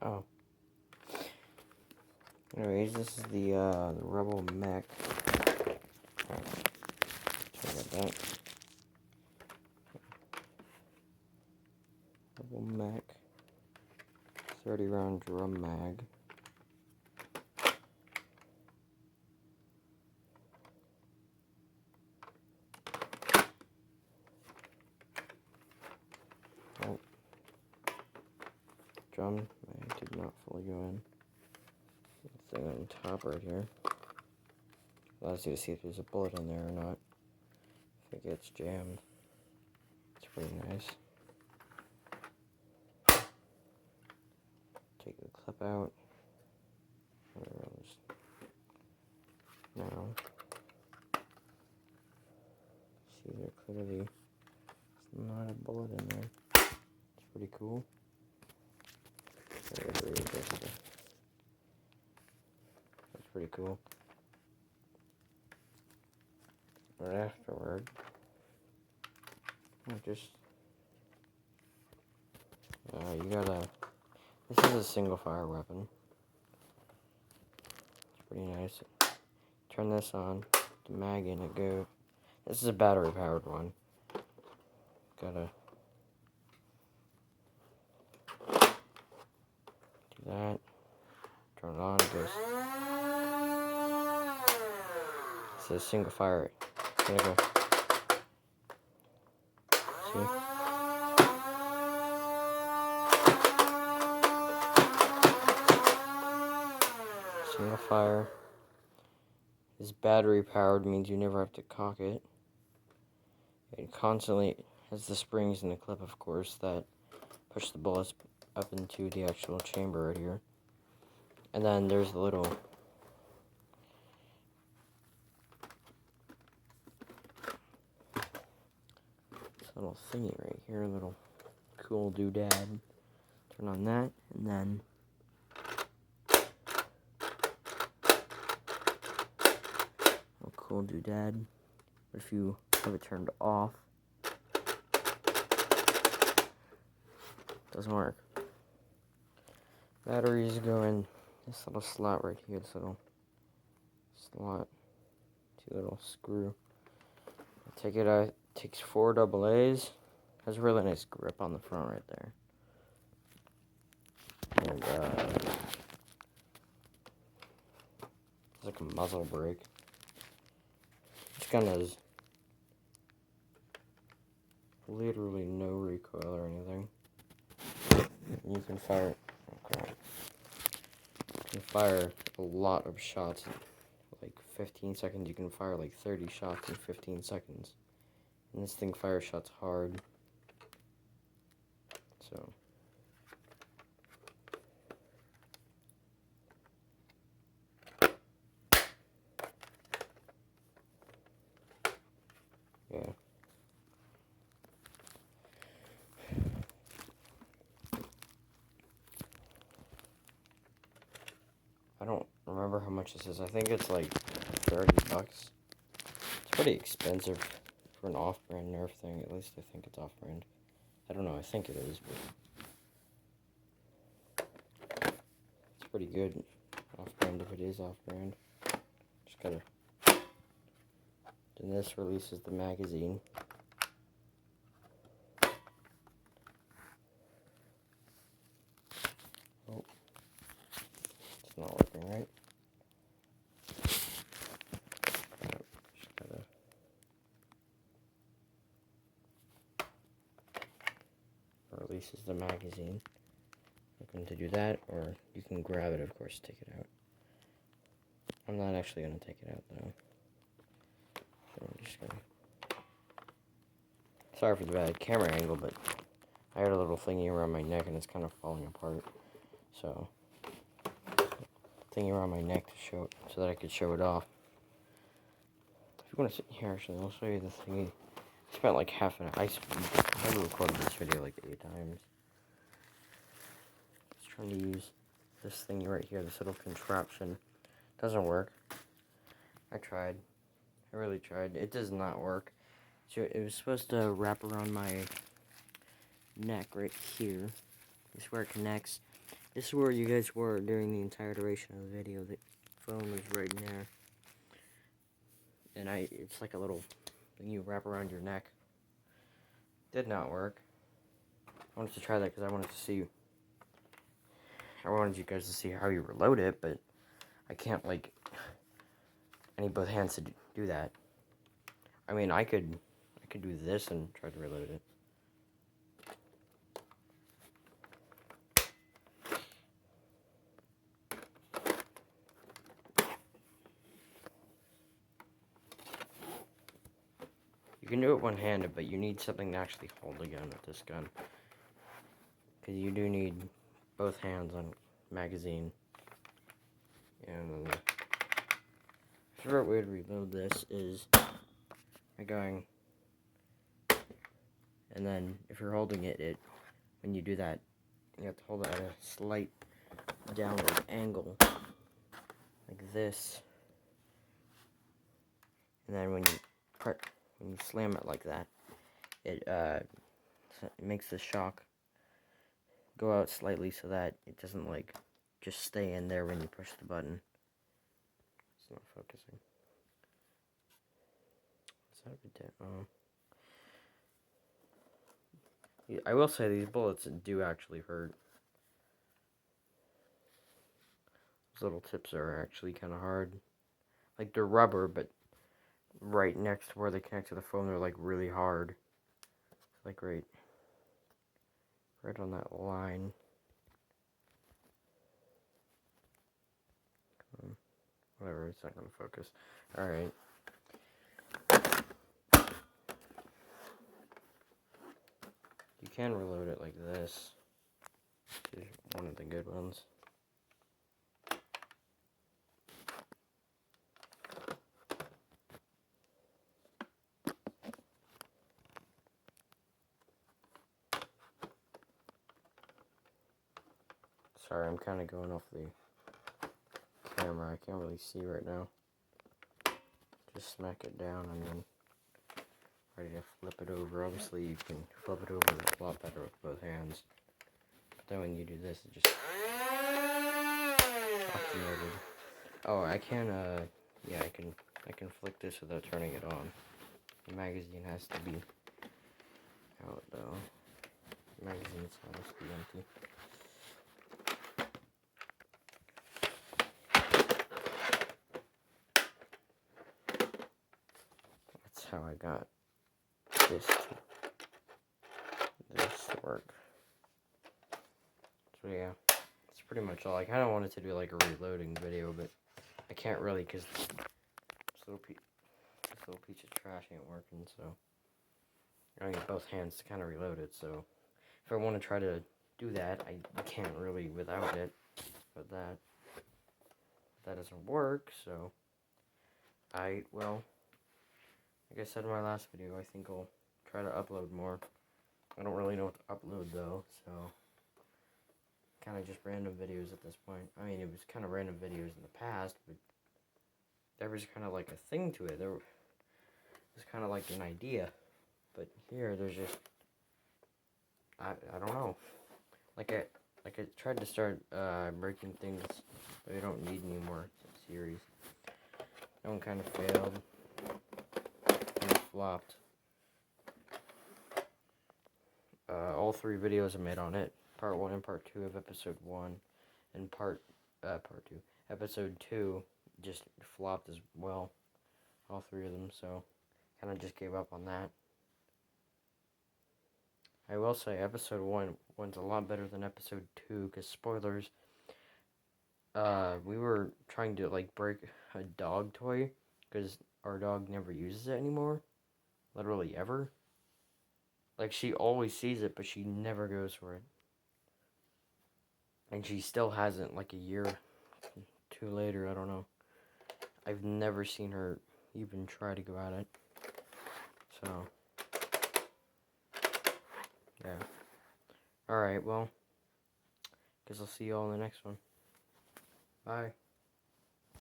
Oh. Anyways, this is the Rebel mech. Sorry about that. Rebel mech. 30 round drum mag. Oh. Drum mag did not fully go in. The thing on top right here allows you to see if there's a bullet in there or not. If it gets jammed, it's pretty nice. Take the clip out. Now, see there clearly there's not a bullet in there. It's pretty cool. That's pretty cool. But afterward, you gotta. This is a single fire weapon. It's pretty nice. Turn this on. The mag in it go. This is a battery powered one. Gotta do that. Turn it on. It goes. It's a single fire. Gonna go. See? Single fire. This battery powered means you never have to cock it. It constantly has the springs in the clip, of course, that push the bullets up into the actual chamber right here. And then there's the little thingy right here, a little cool doodad. Turn on that, and then a cool doodad. But if you have it turned off, it doesn't work. Batteries go in this little slot right here, this little slot, two little screw. Take it out. Takes 4 AA's. Has a really nice grip on the front right there. And it's like a muzzle brake. This gun has literally no recoil or anything. You can fire. Okay. You can fire a lot of shots in like 15 seconds. You can fire like 30 shots in 15 seconds. And this thing fires shots hard. So. Yeah. I don't remember how much this is. I think it's like $30. It's pretty expensive for an off-brand Nerf thing. At least I think it's off-brand. I don't know. I think it is, but it's pretty good off-brand if it is off-brand. Just gotta. Then this releases the magazine. Oh, it's not working right. Just gotta. Releases the magazine. Looking to do that, or you can grab it, of course, take it out. I'm not actually gonna take it out though. So I'm just gonna. Sorry for the bad camera angle, but I had a little thingy around my neck and it's kind of falling apart. So, thingy around my neck to show, so that I could show it off. If you want to sit here, actually, I'll show you the thingy. I spent like half an hour. I recorded this video like 8 times. Just trying to use this thingy right here, this little contraption. Doesn't work. I tried. I really tried. It does not work. So it was supposed to wrap around my neck right here. This is where it connects. This is where you guys were during the entire duration of the video. The phone was right in there. And it's like a little thing you wrap around your neck. Did not work. I wanted to try that because I wanted you guys to see how you reload it, but I can't, like, I need both hands to do that. I mean, I could do this and try to reload it. You can do it one-handed, but you need something to actually hold the gun with this gun. Because you do need both hands on magazine. And the favorite way to reload this is by going, and then if you're holding it, when you do that, you have to hold it at a slight downward angle, like this. And then when you slam it like that, it makes the shock go out slightly so that it doesn't, like, just stay in there when you push the button. It's not focusing. Is that a bit I will say these bullets do actually hurt. Those little tips are actually kind of hard. Like, they're rubber, but right next to where they connect to the phone, they're, like, really hard. Like, right on that line. Whatever, it's not going to focus. Alright. You can reload it like this. This is one of the good ones. Sorry, I'm kind of going off the camera. I can't really see right now. Just smack it down and then ready to flip it over. Obviously, you can flip it over a lot better with both hands. But then when you do this, it just activated. Oh, I can, yeah, I can flick this without turning it on. The magazine has to be out, though. The magazine has to be empty. That's how I got this to work. So yeah, that's pretty much all. I kind of wanted to do like a reloading video, but I can't really because this little piece of trash ain't working. So I need both hands to kind of reload it. So if I want to try to do that, I can't really without it. But that doesn't work. So well, like I said in my last video, I think I'll try to upload more. I don't really know what to upload though, so kind of just random videos at this point. I mean, it was kind of random videos in the past, but there was kind of like a thing to it. There was kind of like an idea, but here there's just I don't know. Like I tried to start breaking things that we don't need anymore. It's a series. That one kind of failed. And it flopped. All 3 videos I made on it, part 1 and part 2 of episode 1, and part 2. Episode 2 just flopped as well, all 3 of them, so kind of just gave up on that. I will say episode 1's a lot better than episode 2, because spoilers, we were trying to, like, break a dog toy, because our dog never uses it anymore, literally ever. Like, she always sees it, but she never goes for it. And she still hasn't, like, a year, 2 later, I don't know. I've never seen her even try to go at it. So, yeah. Alright, well, guess I'll see you all in the next one. Bye.